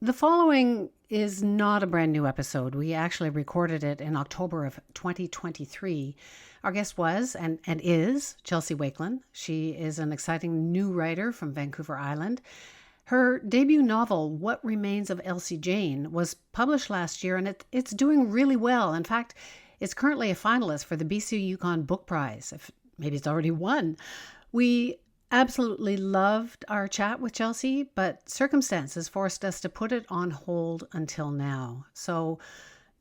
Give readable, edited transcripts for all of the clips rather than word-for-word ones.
The following is not a brand new episode. We actually recorded it in October of 2023. Our guest was and is Chelsea Wakelyn. She is an exciting new writer from Vancouver Island. Her debut novel, What Remains of Elsie Jane, was published last year, and it's doing really well. In fact, it's currently a finalist for the BC Yukon Book Prize. If maybe it's already won. We absolutely loved our chat with Chelsea, but circumstances forced us to put it on hold until now. So,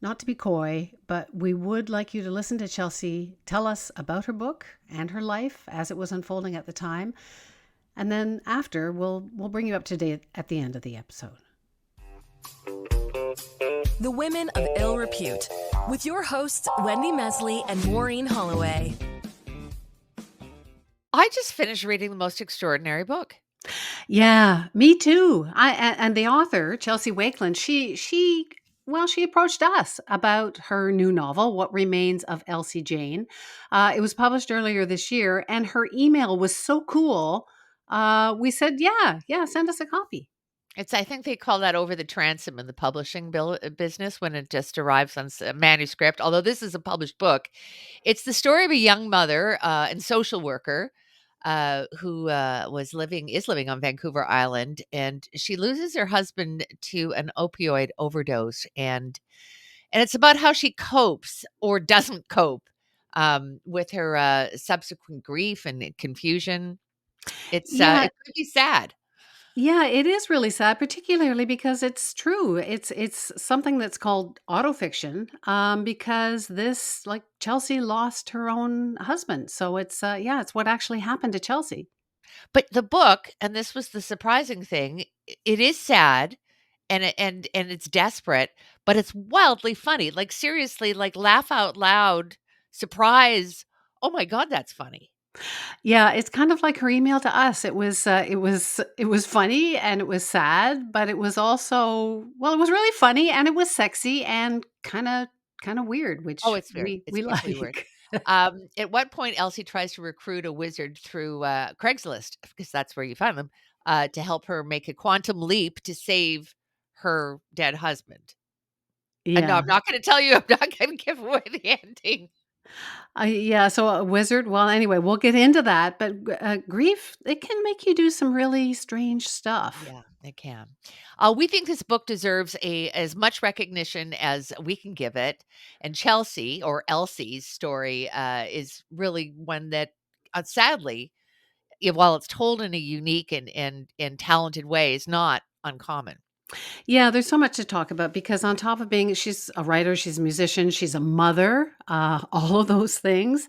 not to be coy, but we would like you to listen to Chelsea tell us about her book and her life as it was unfolding at the time. And then after, we'll bring you up to date at the end of the episode. The Women of Ill Repute, with your hosts, Wendy Mesley and Maureen Holloway. I just finished reading the most extraordinary book. Yeah, me too. And the author, Chelsea Wakelyn, she approached us about her new novel, What Remains of Elsie Jane. It was published earlier this year, and her email was so cool. We said, yeah, send us a copy. I think they call that over the transom in the publishing business when it just arrives on a manuscript. Although this is a published book, it's the story of a young mother and social worker who is living on Vancouver Island, and she loses her husband to an opioid overdose, and it's about how she copes or doesn't cope with her subsequent grief and confusion. It could be sad. Yeah, it is really sad, particularly because it's true. It's something that's called autofiction, because this, like, Chelsea lost her own husband. So it's what actually happened to Chelsea. But the book, and this was the surprising thing, it is sad and it's desperate, but it's wildly funny. Like, seriously, like, laugh out loud, surprise. Oh my God, that's funny. Yeah, it's kind of like her email to us. It was funny and it was sad, but it was also, well, it was really funny and it was sexy and kind of weird, which Oh, it's we deeply weird. like. At what point Elsie tries to recruit a wizard through Craigslist, because that's where you find them, to help her make a quantum leap to save her dead husband. And no, Yeah. I'm not going to tell you. I'm not going to give away the ending. Yeah, so a wizard, well, anyway, we'll get into that, but grief, it can make you do some really strange stuff. Yeah, it can. We think this book deserves as much recognition as we can give it. And Chelsea, or Elsie's story, is really one that, sadly, while it's told in a unique and talented way, is not uncommon. Yeah, there's so much to talk about because on top of being, she's a writer, she's a musician, she's a mother, all of those things.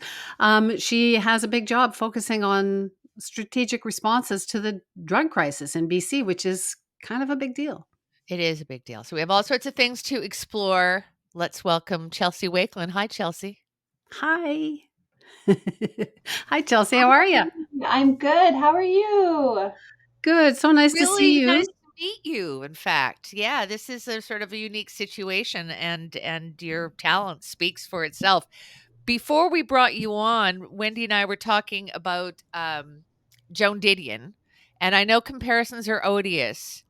She has a big job focusing on strategic responses to the drug crisis in BC, which is kind of a big deal. It is a big deal. So we have all sorts of things to explore. Let's welcome Chelsea Wakelyn. Hi, Chelsea. Hi. Hi, Chelsea. How are you? I'm good. How are you? Good. So nice to see Really you. nice to meet you, in fact. Yeah, this is a sort of a unique situation, and your talent speaks for itself. Before we brought you on, Wendy and I were talking about Joan Didion, and I know comparisons are odious,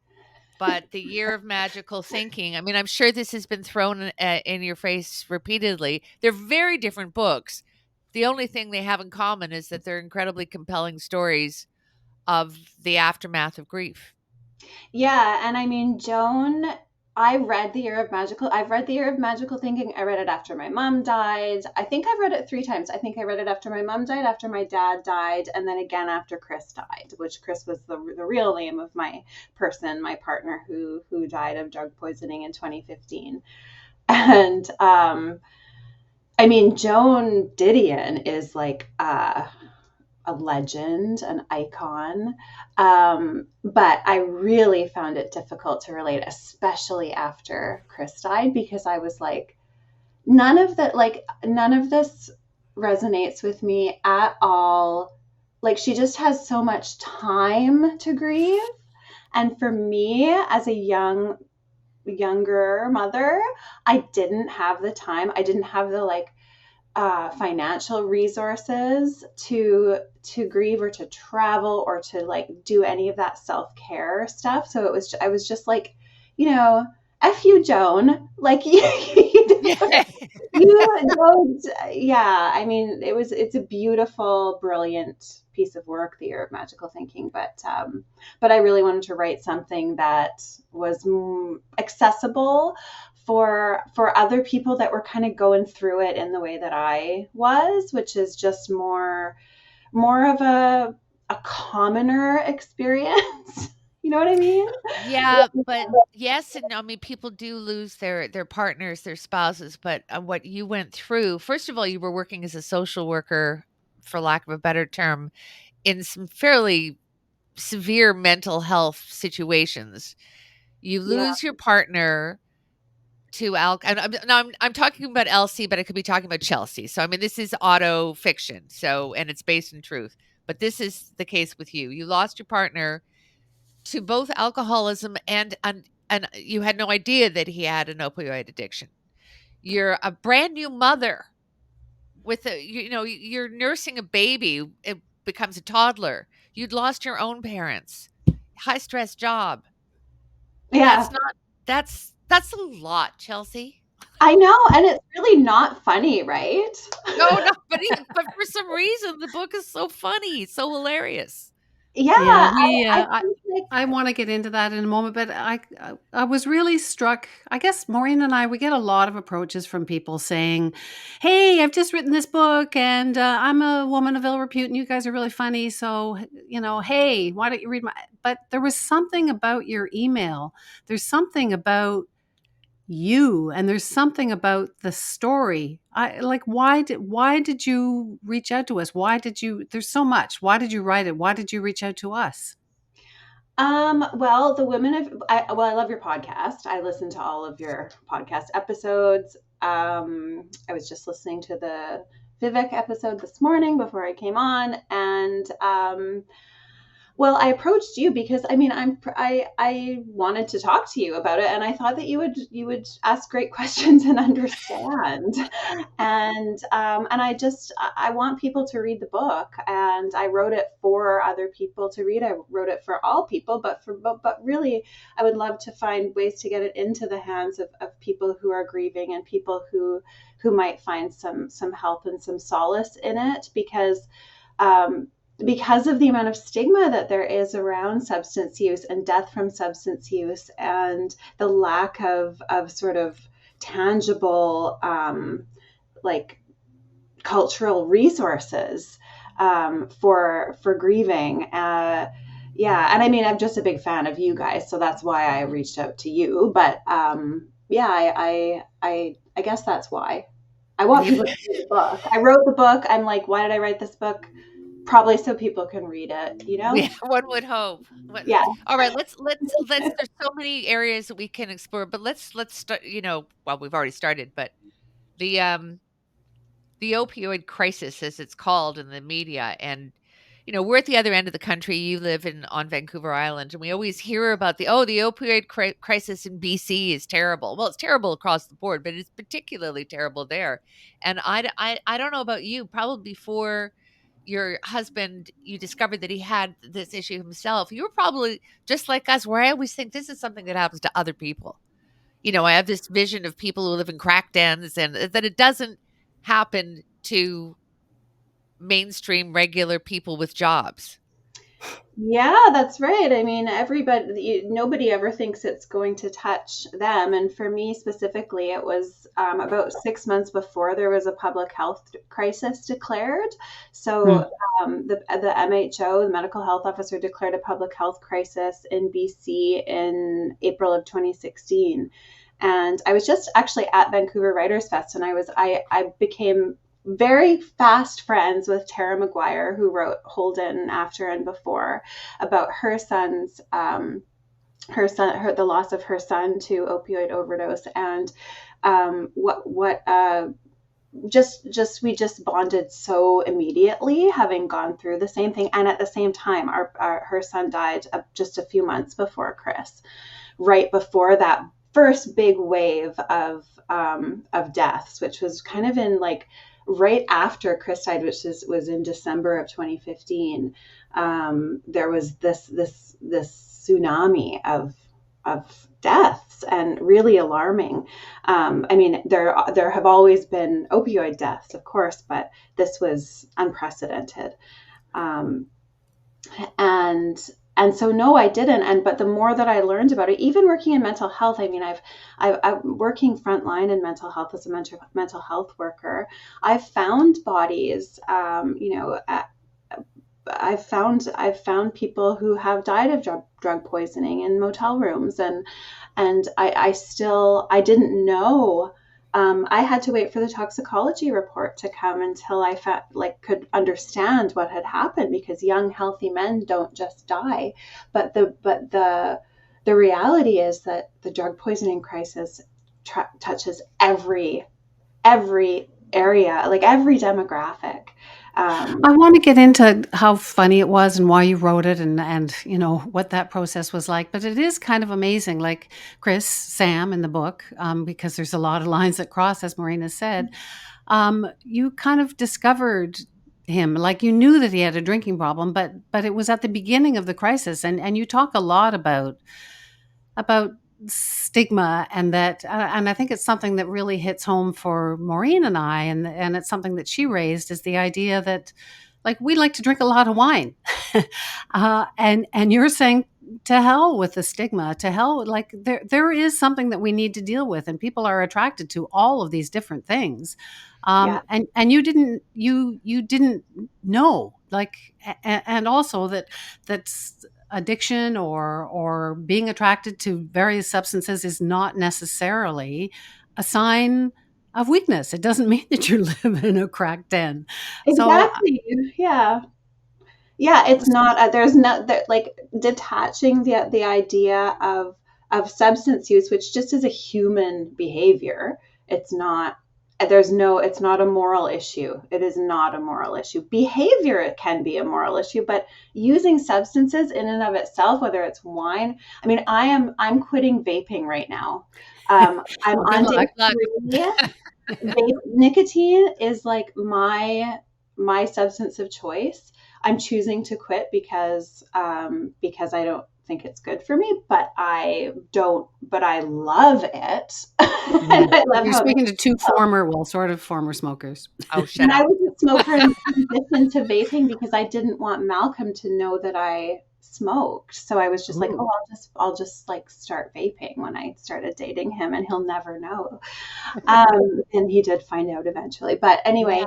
but The Year of Magical Thinking, I mean, I'm sure this has been thrown in your face repeatedly. They're very different books. The only thing they have in common is that they're incredibly compelling stories of the aftermath of grief. Yeah, and I mean, Joan, I've read The Year of Magical Thinking. I read it after my mom died. I think I've read it 3 times. I think I read it after my mom died, after my dad died, and then again after Chris died, which Chris was the real name of my partner who died of drug poisoning in 2015. And I mean, Joan Didion is like a legend, an icon. But I really found it difficult to relate, especially after Chris died, because I was like, none of this resonates with me at all. Like, she just has so much time to grieve. And for me, as a younger mother, I didn't have the time. I didn't have the financial resources to grieve or to travel or to do any of that self-care stuff. So I was just like F you, Joan. Like, Yeah. you don't, yeah. I mean, it's a beautiful, brilliant piece of work, The Year of Magical Thinking. But I really wanted to write something that was accessible for other people that were kind of going through it in the way that I was, which is just more of a commoner experience. You know what I mean? Yeah, but yes and no. I mean, people do lose their partners, their spouses, but, what you went through, first of all, you were working as a social worker, for lack of a better term, in some fairly severe mental health situations. You Yeah. lose your partner to and I'm talking about Elsie, but I could be talking about Chelsea. So I mean, this is auto fiction, so and it's based in truth. But this is the case with you. You lost your partner to both alcoholism and you had no idea that he had an opioid addiction. You're a brand new mother with you're nursing a baby. It becomes a toddler. You'd lost your own parents. High stress job. Yeah. That's not that's a lot, Chelsea. I know, and it's really not funny, right? No, no, but for some reason the book is so funny, so hilarious. Yeah, Yeah, I think like I want to get into that in a moment, but I was really struck. I guess Maureen and I, we get a lot of approaches from people saying, "Hey, I've just written this book, and I'm a woman of ill repute, and you guys are really funny. So, hey, why don't you read my?" But there was something about your email. There's something about you, and there's something about the story. I like, why did you reach out to us? Why did you There's so much. Why did you write it? Why did you reach out to us? well, the women of I love your podcast. I listen to all of your podcast episodes. I was just listening to the Vivek episode this morning before I came on, and well, I approached you because I mean I wanted to talk to you about it, and I thought that you would ask great questions and understand, and I want people to read the book, and I wrote it for other people to read. I wrote it for all people, but really I would love to find ways to get it into the hands of people who are grieving and people who might find some help and some solace in it um, because of the amount of stigma that there is around substance use and death from substance use and the lack of sort of tangible like cultural resources for grieving. Yeah, and I mean I'm just a big fan of you guys, so that's why I reached out to you. But yeah, I guess that's why I want people to read the book. I wrote the book. I'm like, why did I write this book? Probably so people can read it, you know? Yeah, one would hope. Yeah. All right, let's there's so many areas that we can explore, but let's start, well, we've already started, but the the opioid crisis, as it's called in the media. And we're at the other end of the country. You live on Vancouver Island, and we always hear about the opioid crisis in BC is terrible. Well, it's terrible across the board, but it's particularly terrible there. And I don't know about you, probably before your husband, you discovered that he had this issue himself. You were probably just like us, where I always think this is something that happens to other people. I have this vision of people who live in crack dens, and that it doesn't happen to mainstream regular people with jobs. Yeah, that's right. I mean, nobody ever thinks it's going to touch them. And for me specifically, it was about 6 months before there was a public health crisis declared. So the MHO, the medical health officer, declared a public health crisis in BC in April of 2016. And I was just actually at Vancouver Writers Fest, and I became very fast friends with Tara McGuire, who wrote Holden After and Before, about her son's the loss of her son to opioid overdose, and we just bonded so immediately, having gone through the same thing, and at the same time, her son died just a few months before Chris, right before that first big wave of deaths, which was kind of in like right after Chris died, which was in December of 2015. There was this tsunami deaths, and really alarming. I mean, there have always been opioid deaths, of course, but this was unprecedented. Um, and so no, I didn't. But the more that I learned about it, even working in mental health, I mean, I'm working frontline in mental health as a mental health worker. I've found bodies, I've found people who have died of drug poisoning in motel rooms, and I didn't know. I had to wait for the toxicology report to come until I could understand what had happened, because young healthy men don't just die. But the reality is that the drug poisoning crisis touches every area, like every demographic. I want to get into how funny it was and why you wrote it, and what that process was like. But it is kind of amazing, like Sam in the book, because there's a lot of lines that cross, as Marina said. You kind of discovered him, like you knew that he had a drinking problem, but it was at the beginning of the crisis, and you talk a lot about stigma, and that and I think it's something that really hits home for Maureen and I, and it's something that she raised, is the idea that, like, we like to drink a lot of wine. And you're saying, to hell with the stigma, to hell, like there is something that we need to deal with, and people are attracted to all of these different things. Yeah. And you didn't know, like, and also that's addiction or being attracted to various substances is not necessarily a sign of weakness. It doesn't mean that you're living in a crack den. So Exactly. Yeah. Yeah, it's not. There's not that, like, detaching the idea of substance use, which just is a human behavior. It's not. There's no. It's not a moral issue. It is not a moral issue. Behavior, it can be a moral issue, but using substances in and of itself, whether it's wine. I mean, I'm quitting vaping right now. I'm on day 3. Nicotine is like my substance of choice. I'm choosing to quit because I don't think it's good for me, but I love it. And I love you're how speaking to two sort of former smokers. Oh, shut and I up. was a smoker and transitioned to vaping because I didn't want Malcolm to know that I smoked. So I was just like, oh, I'll just like start vaping when I started dating him, and he'll never know. And he did find out eventually. But anyway,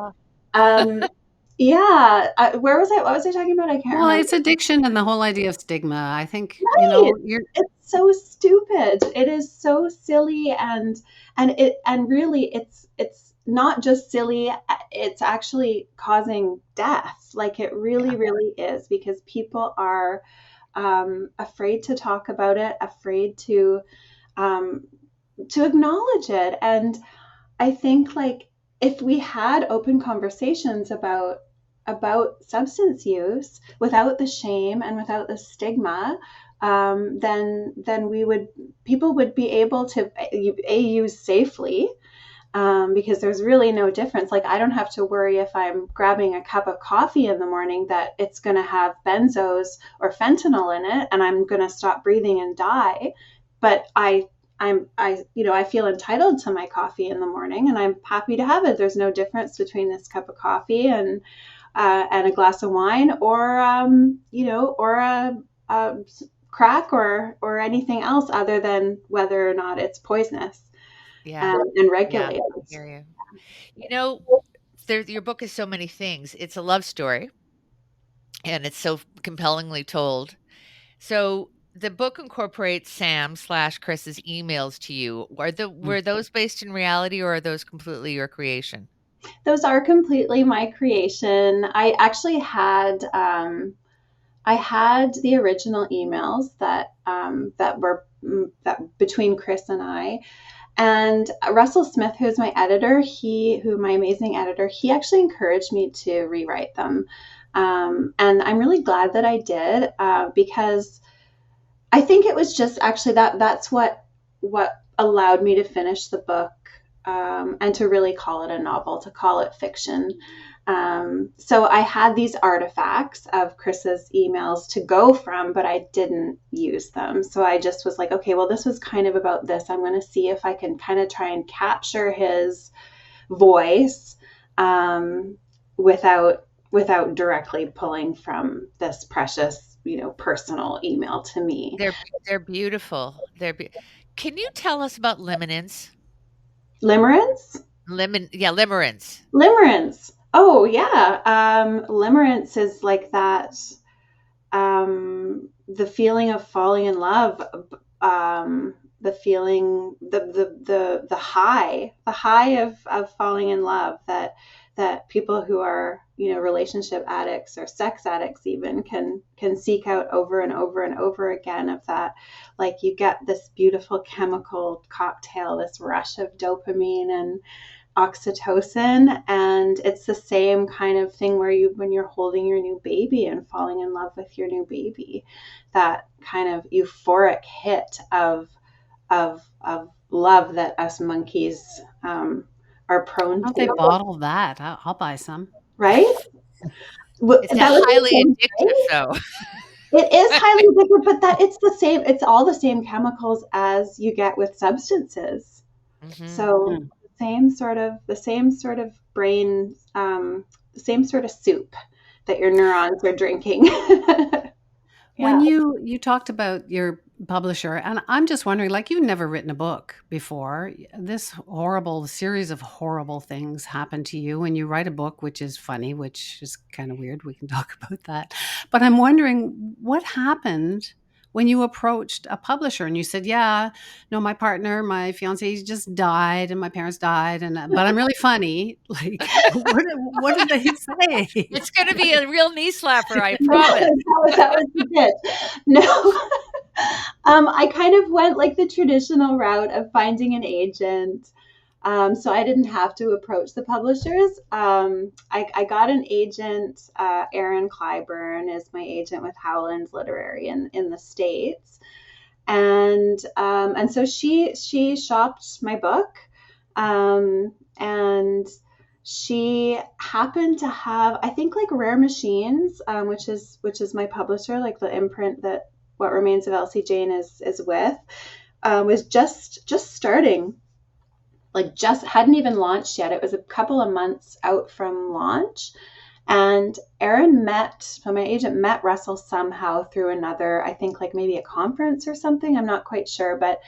where was I? What was I talking about? I can't Well, remember. it's addiction and the whole idea of stigma. I think, Right. you're It's so stupid. It is so silly, and really it's not just silly, it's actually causing death. Like, it really, really is, because people are afraid to talk about it, afraid to acknowledge it. And I think, like, if we had open conversations about substance use without the shame and without the stigma, then people would be able to use safely, because there's really no difference. Like, I don't have to worry if I'm grabbing a cup of coffee in the morning that it's going to have benzos or fentanyl in it and I'm going to stop breathing and die. But I feel entitled to my coffee in the morning, and I'm happy to have it. There's no difference between this cup of coffee and a glass of wine, or or a crack, or anything else, other than whether or not it's poisonous. And regulated. I hear you. Your book is so many things. It's a love story, and it's so compellingly told. So the book incorporates Sam/Chris's emails to you. Were those based in reality, or are those completely your creation? Those are completely my creation. I actually had the original emails that were between Chris and I. And Russell Smith, who's my editor, my amazing editor, he actually encouraged me to rewrite them. And I'm really glad that I did, because I think it was just actually that's what allowed me to finish the book and to really call it a novel, to call it fiction. So I had these artifacts of Chris's emails to go from, but I didn't use them. So I just was like, okay, well, this was kind of about this. I'm going to see if I can kind of try and capture his voice without directly pulling from this precious, personal email to me. They're beautiful. Can you tell us about limerence? Limerence? Limerence. Limerence. Oh yeah. Limerence is like that. The feeling of falling in love. The feeling, the high of falling in love that people who are, relationship addicts or sex addicts even can seek out over and over and over again, of that, like, you get this beautiful chemical cocktail, this rush of dopamine and oxytocin, and it's the same kind of thing where when you're holding your new baby and falling in love with your new baby, that kind of euphoric hit of love that us monkeys are prone to. They bottle that. I'll buy some. Right? It's highly addictive, though. It is highly addictive, but it's the same. It's all the same chemicals as you get with substances. Mm-hmm. So the same sort of brain, the same sort of soup that your neurons are drinking. When you talked about your publisher, and I'm just wondering, like, you've never written a book before. This horrible series of horrible things happened to you, and you write a book, which is funny, which is kind of weird. We can talk about that. But I'm wondering what happened when you approached a publisher and you said, yeah, no, my partner, my fiance just died and my parents died, but I'm really funny. Like, what did they say? It's going to be a real knee slapper, I promise. That was the pitch. No. I kind of went like the traditional route of finding an agent. So I didn't have to approach the publishers. I got an agent. Erin Clyburn is my agent with Howland's Literary in the States. And so she shopped my book. And she happened to have, I think, like Rare Machines, which is my publisher, like the imprint that What Remains of Elsie Jane is with, was just starting, like just hadn't even launched yet. It was a couple of months out from launch. And my agent met Russell somehow through another, I think like maybe a conference or something. I'm not quite sure, but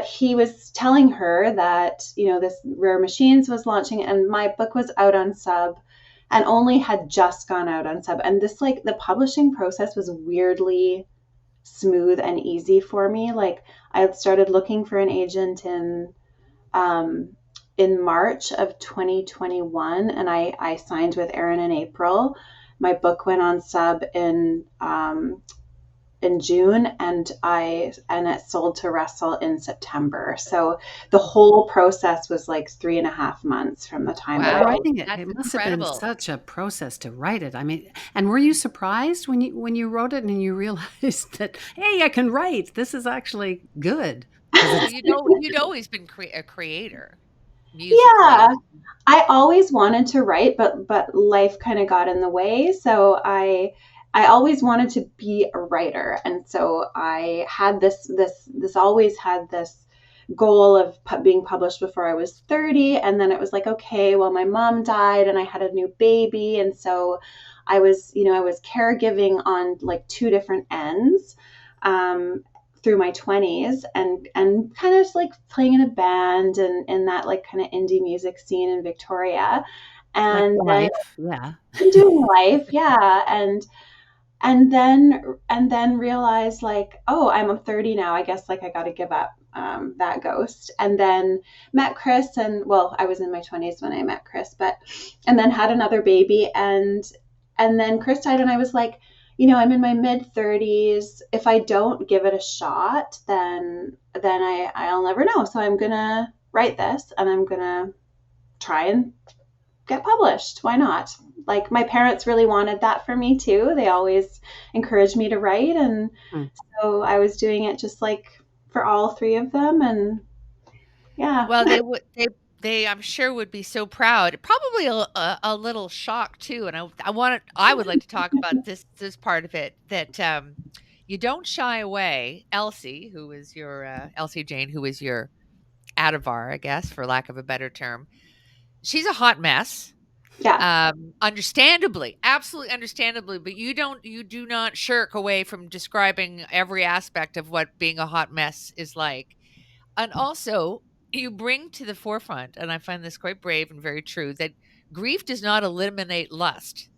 he was telling her that, this Rare Machines was launching and my book was out on sub and only had just gone out on sub. And this, like, the publishing process was weirdly smooth and easy for me. Like, I started looking for an agent in March of 2021, and I signed with Erin in April. My book went on sub in June, and it sold to Russell in September. So the whole process was like 3.5 months from the time Wow. Writing it. That's It must incredible. have been such a process to write it. I mean, and were you surprised when you wrote it and you realized that, hey, I can write? This is actually good. You'd always been a creator. Musically. Yeah, I always wanted to write, but life kind of got in the way. So I always wanted to be a writer, and so I had this always had this goal of being published before I was 30. And then it was like, okay, well, my mom died and I had a new baby, and so I was caregiving on like two different ends through my 20s, and kind of like playing in a band and in that like kind of indie music scene in Victoria, and like life, doing life, and then realized, like, oh, I'm 30 now. I guess like I got to give up that ghost. And then met Chris, and well, I was in my 20s when I met Chris, and then had another baby, and then Chris died, and I was like, I'm in my mid 30s. If I don't give it a shot, then I'll never know. So I'm gonna write this, and I'm gonna try and get published. Why not? Like, my parents really wanted that for me too. They always encouraged me to write, and so I was doing it just like for all three of them, and yeah. Well, They, I'm sure, would be so proud. Probably a little shocked too. And I would like to talk about this part of it, that you don't shy away. Elsie, who is your Elsie Jane, who is your Adavar, I guess, for lack of a better term. She's a hot mess. Yeah. Understandably, absolutely understandably, but you do not shirk away from describing every aspect of what being a hot mess is like. And also, you bring to the forefront, and I find this quite brave and very true, that grief does not eliminate lust.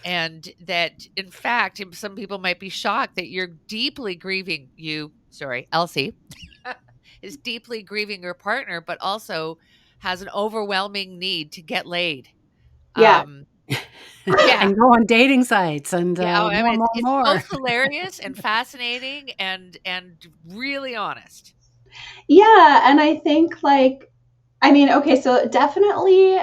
And that, in fact, some people might be shocked that you're deeply grieving Elsie, is deeply grieving her partner, but also has an overwhelming need to get laid. Yeah. Yeah. And go on dating sites and Yeah, I mean, it's more. both hilarious and fascinating and really honest. Yeah, and I think like, I mean, okay, so definitely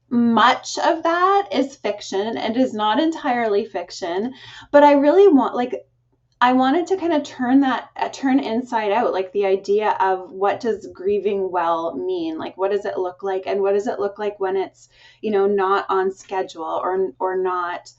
much of that is fiction. It is not entirely fiction, but I really want, like, I wanted to kind of turn inside out, like the idea of what does grieving well mean? Like, what does it look like? And what does it look like when it's, not on schedule or not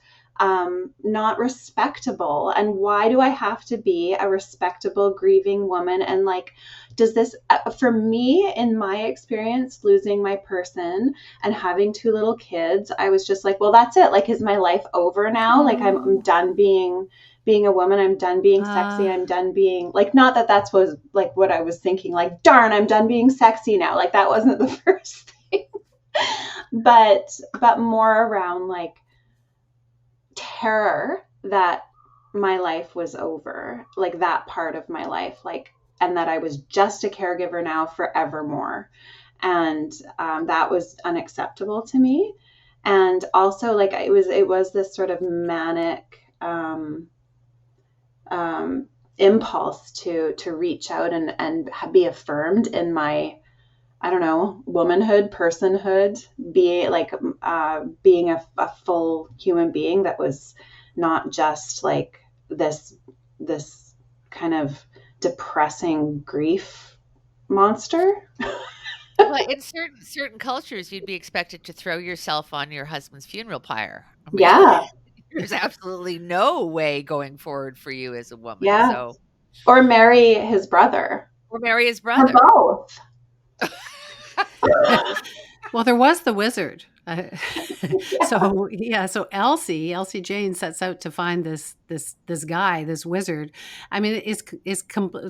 respectable? And why do I have to be a respectable grieving woman? And like, does this, for me, in my experience, losing my person and having 2 little kids, I was just like, well, that's it. Like, is my life over now? Like, I'm done being a woman. I'm done being sexy. I'm done being like, not that that's was like what I was thinking, like, darn, I'm done being sexy now. Like, that wasn't the first thing, but more around like terror that my life was over, like that part of my life, like, and that I was just a caregiver now forevermore. And that was unacceptable to me. And also like, it was this sort of manic, impulse to reach out and be affirmed in my, I don't know, womanhood, personhood, being a full human being that was not just like this kind of depressing grief monster. Well, in certain cultures, you'd be expected to throw yourself on your husband's funeral pyre. I mean, Yeah. there's absolutely no way going forward for you as a woman. Yeah. So, or marry his brother. or marry his brother. Or both. Well, there was the wizard. So Elsie Jane sets out to find this guy, this wizard. I mean,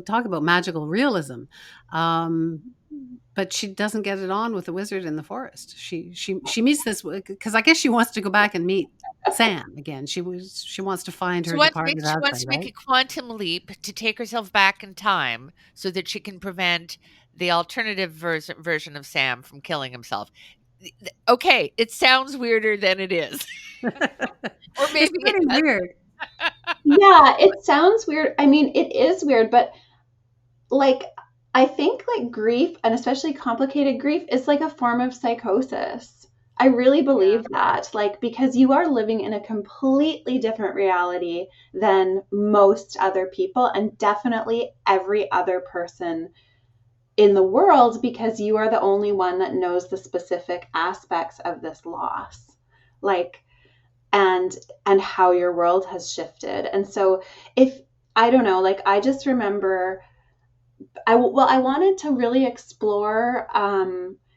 talk about magical realism. But she doesn't get it on with the wizard in the forest. She meets this because I guess she wants to go back and meet Sam again. She wants to find her departed husband. She wants to make a quantum leap to take herself back in time so that she can prevent the alternative version of Sam from killing himself. Okay, it sounds weirder than it is. Or maybe it's pretty weird. Yeah, it sounds weird. I mean, it is weird, but like, I think like grief, and especially complicated grief, is like a form of psychosis. I really believe that, like, because you are living in a completely different reality than most other people, and definitely every other person in the world, because you are the only one that knows the specific aspects of this loss, like, and how your world has shifted. And so I don't know, like, I just remember I wanted to really explore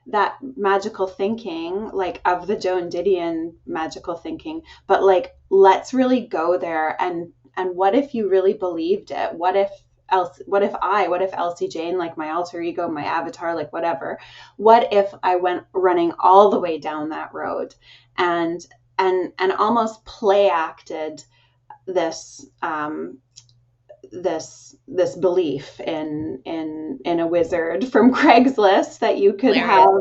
that magical thinking, like of the Joan Didion magical thinking, but like, let's really go there. And what if you really believed it? What if Elsie Jane, like my alter ego, my avatar, like whatever, what if I went running all the way down that road and almost play acted this this belief in a wizard from Craigslist that you could have,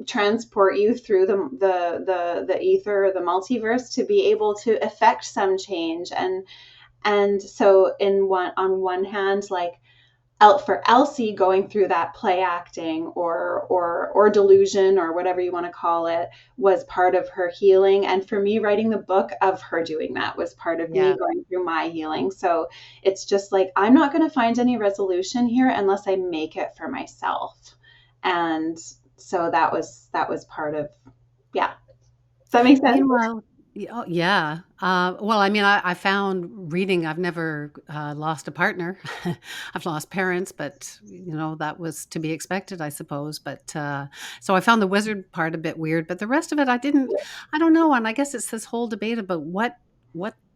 transport you through the ether or the multiverse to be able to affect some change. And so on one hand, like, for Elsie, going through that play acting or delusion or whatever you want to call it was part of her healing. And for me, writing the book of her doing that was part of me going through my healing. So it's just like, I'm not going to find any resolution here unless I make it for myself. And so that was part of, yeah. Does that make sense? Meanwhile, yeah. Well, I mean, I found reading, I've never lost a partner. I've lost parents, but, that was to be expected, I suppose. But so I found the wizard part a bit weird, but the rest of it, I don't know. And I guess it's this whole debate about what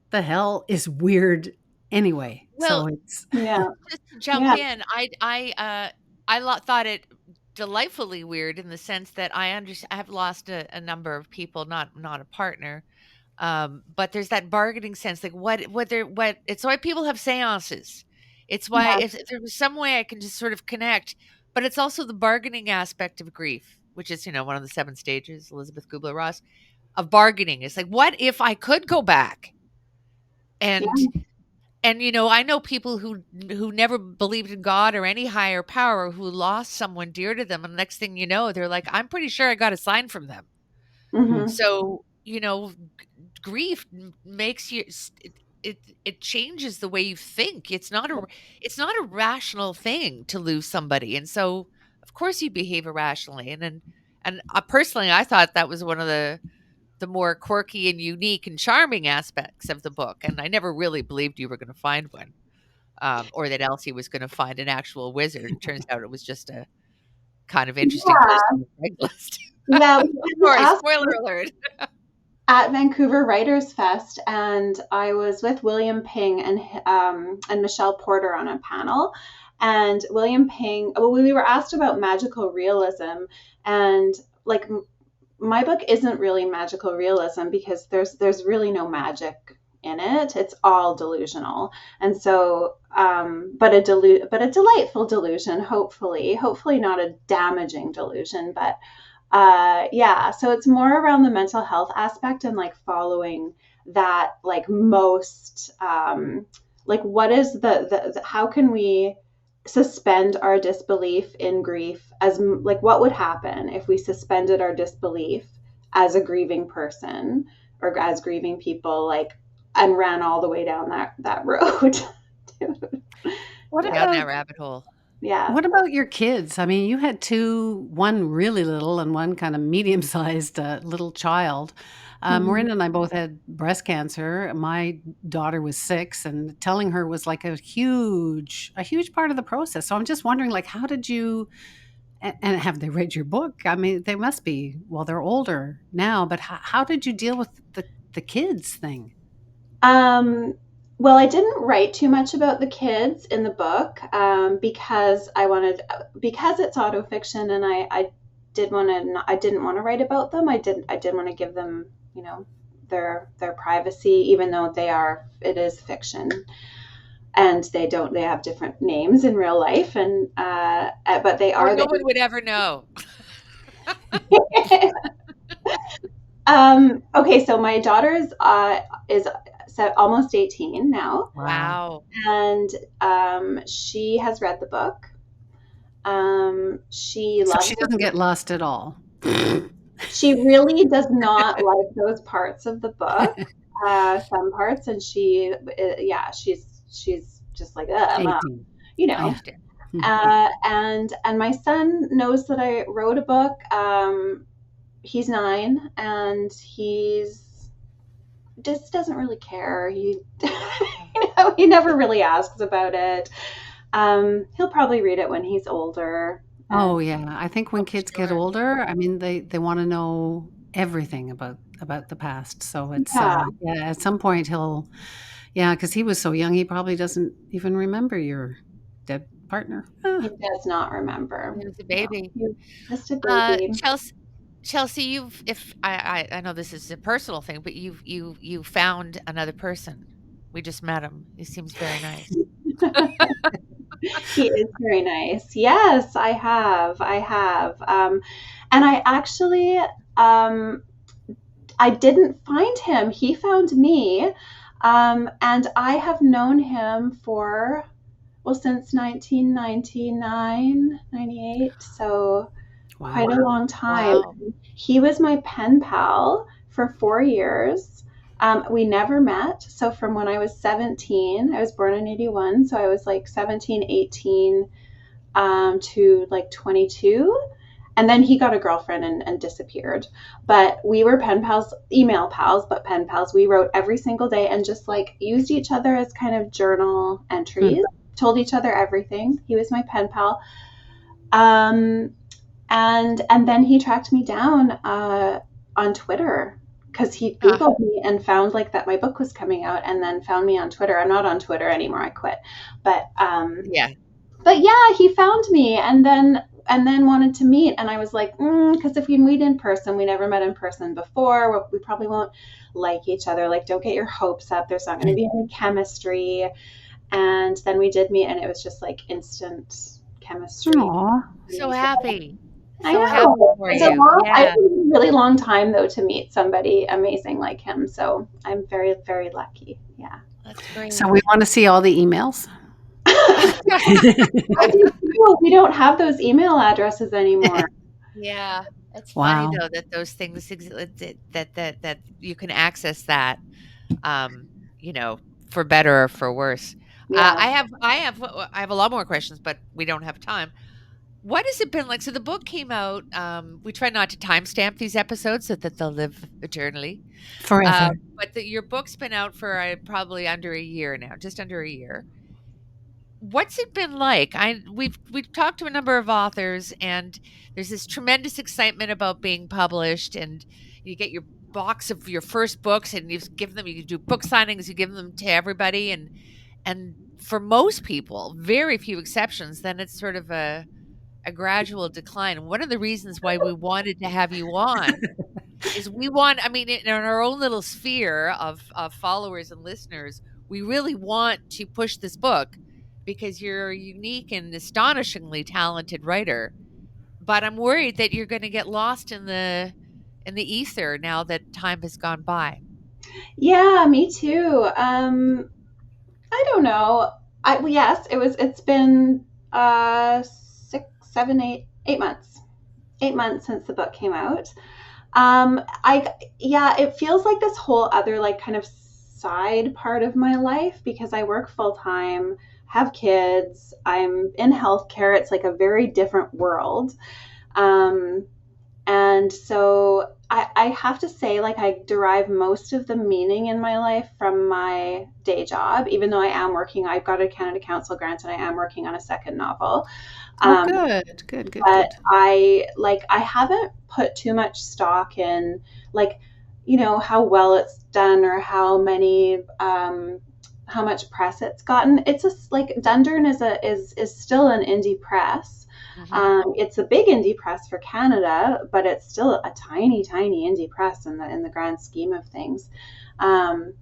the hell is weird anyway. Well, So it's, Yeah. just to jump Yeah. in, thought it delightfully weird in the sense that I have lost a number of people, not a partner. But there's that bargaining sense, like it's why people have seances. It's why Yeah. if there was some way I can just sort of connect, but it's also the bargaining aspect of grief, which is, one of the 7 stages, Elizabeth Kubler-Ross, of bargaining. It's like, what if I could go back and Yeah. I know people who never believed in God or any higher power who lost someone dear to them, and the next thing you know, they're like, I'm pretty sure I got a sign from them. Mhm. So, grief makes you it changes the way you think. It's not a rational thing to lose somebody. And so, of course, you behave irrationally. And personally, I thought that was one of the more quirky and unique and charming aspects of the book. And I never really believed you were going to find one, or that Elsie was going to find an actual wizard. It turns out it was just a kind of interesting person on the Craigslist. Yeah. Sorry, spoiler alert. At Vancouver Writers Fest, and I was with William Ping and Michelle Porter on a panel. And William Ping, we were asked about magical realism, and like my book isn't really magical realism because there's really no magic in it. It's all delusional, and so but a delightful delusion, hopefully not a damaging delusion, but yeah, so it's more around the mental health aspect and like following that, like most like what is the how can we suspend our disbelief in grief, as like what would happen if we suspended our disbelief as a grieving person or as grieving people, like, and ran all the way down that road. what Down about that rabbit hole. Yeah. What about your kids? I mean, you had one really little and one kind of medium-sized little child. Maureen and I both had breast cancer. My daughter was 6, and telling her was like a huge part of the process. So I'm just wondering, like, how did you? And have they read your book? I mean, they must be. Well, they're older now, but how did you deal with the kids thing? Well, I didn't write too much about the kids in the book because because it's autofiction, and I didn't want to write about them. I did want to give them, their privacy, even though it is fiction, and they have different names in real life, and but they are. No one would ever know. Okay, so my daughter is almost 18 now. Wow. And she has read the book. She doesn't get lost at all. She really does not like those parts of the book, some parts, and she's just like, Mom, and my son knows that I wrote a book. He's 9, and he's just doesn't really care. He he never really asks about it. He'll probably read it when he's older. Oh yeah, I think when kids get older, I mean they want to know everything about the past. So it's at some point because he was so young, he probably doesn't even remember your dead partner. He does not remember. He was a baby. No, just a baby. Chelsea, I know this is a personal thing, but you found another person. We just met him. He seems very nice. He is very nice. Yes, I have. And I actually, I didn't find him. He found me. And I have known him since 1999, 98. So quite a long time. Wow. He was my pen pal for 4 years. We never met. So from when I was 17, I was born in 81. So I was like 17, 18 to like 22. And then he got a girlfriend and disappeared. But we were pen pals, email pals, but pen pals. We wrote every single day and just like used each other as kind of journal entries, told each other everything. He was my pen pal. And then he tracked me down on Twitter because he Googled me and found like that my book was coming out, and then found me on Twitter. I'm not on Twitter anymore. I quit. But yeah, he found me and then wanted to meet. And I was like, because if we meet in person, we never met in person before, we probably won't like each other. Like, don't get your hopes up. There's not going to be any chemistry. And then we did meet, and it was just like instant chemistry. Aww. So happy. I So know. happy for It's you. a really long time though to meet somebody amazing like him. So I'm very, very lucky. Yeah. That's great. So we want to see all the emails. We don't have those email addresses anymore. Yeah, it's Wow. funny though that those things that you can access that, for better or for worse. Yeah. I have a lot more questions, but we don't have time. What has it been like? So the book came out. We try not to timestamp these episodes so that they'll live eternally. Forever. But your book's been out for probably under a year now, just under a year. What's it been like? We've talked to a number of authors, and there's this tremendous excitement about being published, and you get your box of your first books, and you do book signings, you give them to everybody, and for most people, very few exceptions, then it's sort of a gradual decline. And one of the reasons why we wanted to have you on is in our own little sphere of followers and listeners, we really want to push this book because you're a unique and astonishingly talented writer. But I'm worried that you're going to get lost in the ether now that time has gone by. Yeah, me too. I don't know. Yes, it's been 6, 7, 8 months. 8 months since the book came out. It feels like this whole other like kind of side part of my life because I work full time, have kids, I'm in healthcare. It's like a very different world. And so I have to say, like, I derive most of the meaning in my life from my day job, even though I am working. I've got a Canada Council grant and I am working on a second novel. Good. But I haven't put too much stock in, like, how well it's done or how much press it's gotten. It's just like Dundurn is still an indie press. Mm-hmm. It's a big indie press for Canada, but it's still a tiny indie press in the grand scheme of things. Who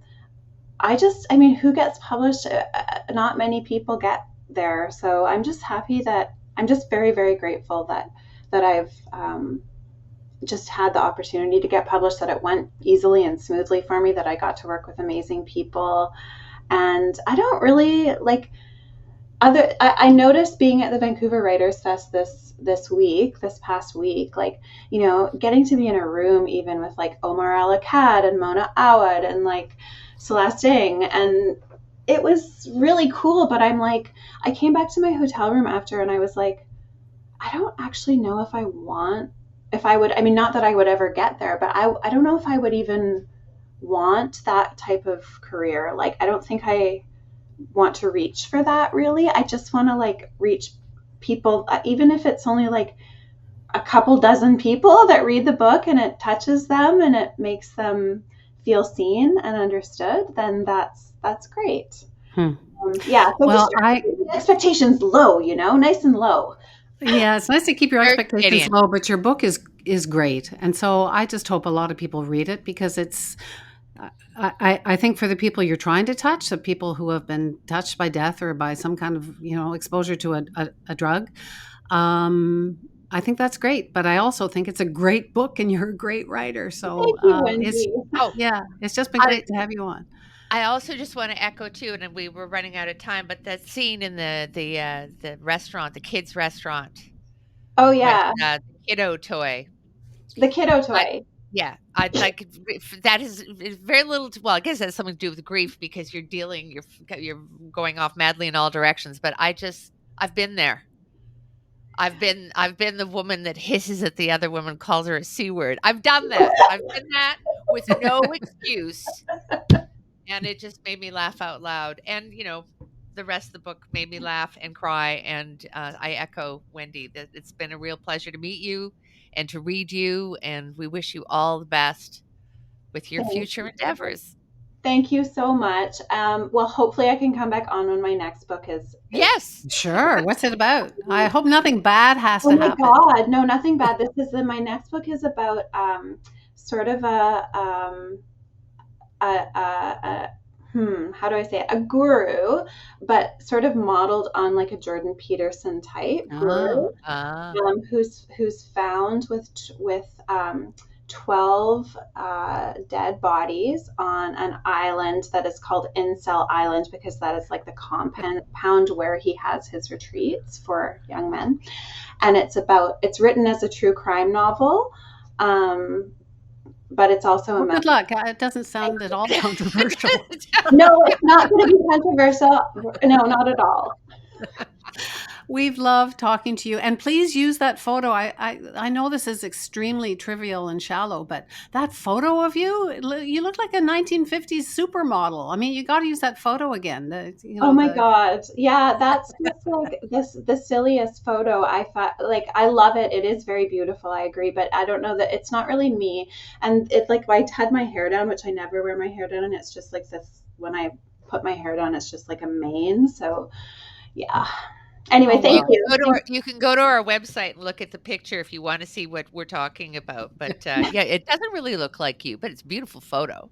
gets published? Not many people get there. So I'm just happy that I'm just very, very grateful that I've just had the opportunity to get published, that it went easily and smoothly for me, that I got to work with amazing people. And I don't really like I noticed being at the Vancouver Writers Fest this past week, like, getting to be in a room even with like Omar Al-Akkad and Mona Awad and like Celeste Ng, and it was really cool. But I'm like, I came back to my hotel room after and I was like, I don't actually know if I would, not that I would ever get there, but I don't know if I would even want that type of career. Like, I don't think I want to reach for that really. I just want to like reach people, even if it's only like a couple dozen people that read the book and it touches them and it makes them feel seen and understood, then that's great. So well, expectations low, nice and low. Yeah, it's nice to keep your expectations low, but your book is great. And so I just hope a lot of people read it because it's I think for the people you're trying to touch, the people who have been touched by death or by some kind of, exposure to a drug, I think that's great. But I also think it's a great book and you're a great writer. So it's just been great to have you on. I also just want to echo too, and we were running out of time, but that scene in the restaurant, the kids' restaurant. Oh yeah, with, the kiddo toy. The kiddo toy. I'd like that is very little. Well, I guess it has something to do with grief because you're going off madly in all directions. But I've been there. I've been the woman that hisses at the other woman, calls her a C word. I've done that. I've done that with no excuse. And it just made me laugh out loud. And, the rest of the book made me laugh and cry. And I echo Wendy that it's been a real pleasure to meet you and to read you. And we wish you all the best with your future endeavors. Thank you so much. Well, hopefully I can come back on when my next book is. Yes. Sure. What's it about? I hope nothing bad has to happen. Oh my God. No, nothing bad. My next book is about sort of how do I say it? A guru, but sort of modeled on like a Jordan Peterson type guru, who's found with 12 dead bodies on an island that is called Incel Island, because that is like the compound where he has his retreats for young men. And it's written as a true crime novel. But it's also good luck. It doesn't sound at all controversial. No, it's not going to be controversial. No, not at all. We've loved talking to you, and please use that photo. I know this is extremely trivial and shallow, but that photo of you look like a 1950s supermodel. I mean, you got to use that photo again. Oh my God. Yeah, that's just like the silliest photo. I love it. It is very beautiful. I agree, but I don't know that it's not really me. And it's like, I had my hair down, which I never wear my hair down. And it's just like this, when I put my hair down, it's just like a mane. So yeah. Anyway, thank you. You can go to our website and look at the picture if you want to see what we're talking about. But yeah, it doesn't really look like you, but it's a beautiful photo.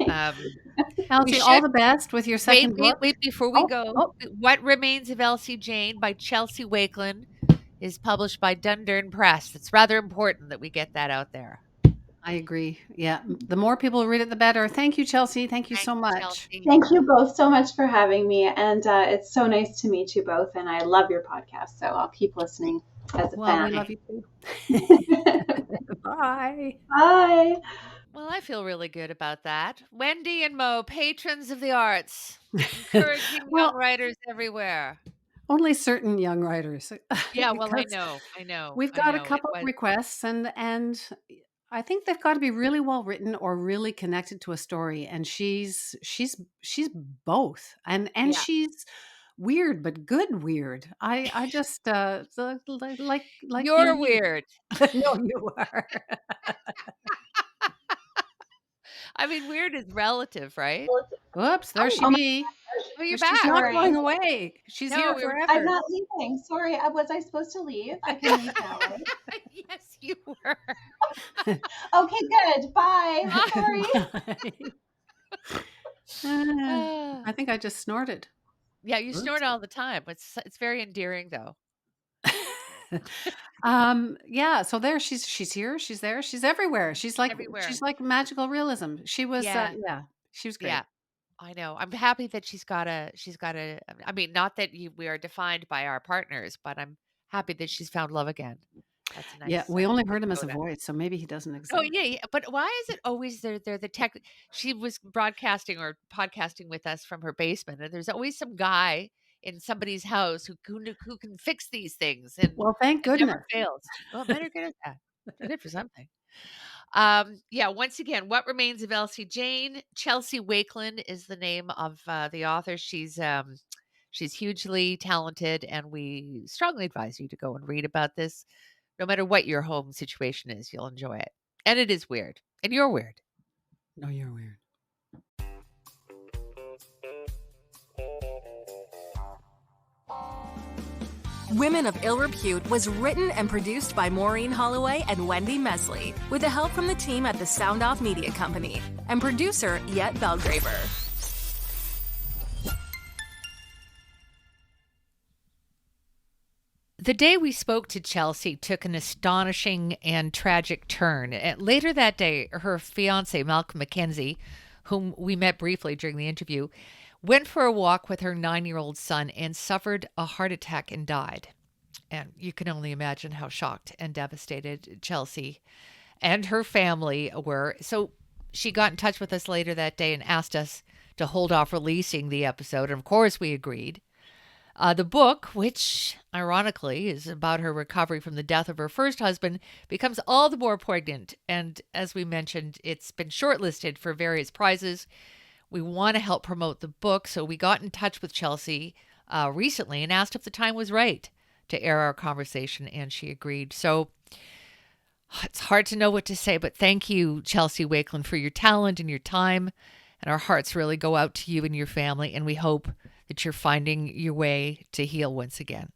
Elsie, all the best with your second book. Wait, before we go. What Remains of Elsie Jane by Chelsea Wakelyn is published by Dundurn Press. It's rather important that we get that out there. I agree. Yeah. The more people read it, the better. Thank you, Chelsea. Thank you so much. Chelsea. Thank you both so much for having me. And it's so nice to meet you both. And I love your podcast. So I'll keep listening as a fan. We love you too. Bye. Bye. Well, I feel really good about that. Wendy and Mo, patrons of the arts, encouraging young writers everywhere. Only certain young writers. Yeah, well, I know. We've got a couple of requests, and I think they've got to be really well written or really connected to a story. And she's both, and she's weird, but good weird. I just like you're weird. No, you are. I mean, weird is relative, right? Whoops, there she be. Oh, you're back. She's not going away. She's here forever. I'm not leaving. Sorry, was I supposed to leave? I can leave now, right? Yes, you were. Okay, good. Bye. Sorry. I think I just snorted. Yeah, you snort all the time. It's very endearing, though. Yeah, so there she's here, she's there, she's everywhere. She's like magical realism. She was she was great. Yeah. I know. I'm happy that she's got a I mean, not that we are defined by our partners, but I'm happy that she's found love again. That's nice. Yeah, we only heard him as a voice, so maybe he doesn't exist. Oh yeah. But why is it always they're the tech? She was broadcasting or podcasting with us from her basement, and there's always some guy in somebody's house who can fix these things. And well, thank goodness. Never fails. Well, better good at that. They're good for something. Yeah, once again, What Remains of Elsie Jane. Chelsea Wakelyn is the name of the author. She's hugely talented, and we strongly advise you to go and read about this. No matter what your home situation is, you'll enjoy it. And it is weird. And you're weird. No, you're weird. Women of Ill Repute was written and produced by Maureen Holloway and Wendy Mesley, with the help from the team at the Sound Off Media Company and producer Yet Belgraver. The day we spoke to Chelsea took an astonishing and tragic turn. Later that day, her fiancé, Malcolm McKenzie, whom we met briefly during the interview, went for a walk with her 9-year-old son and suffered a heart attack and died. And you can only imagine how shocked and devastated Chelsea and her family were. So she got in touch with us later that day and asked us to hold off releasing the episode. And of course we agreed. The book, which ironically is about her recovery from the death of her first husband, becomes all the more poignant. And as we mentioned, it's been shortlisted for various prizes. We want to help promote the book, so we got in touch with Chelsea recently and asked if the time was right to air our conversation, and she agreed. So it's hard to know what to say, but thank you, Chelsea Wakelyn, for your talent and your time. And our hearts really go out to you and your family, and we hope that you're finding your way to heal once again.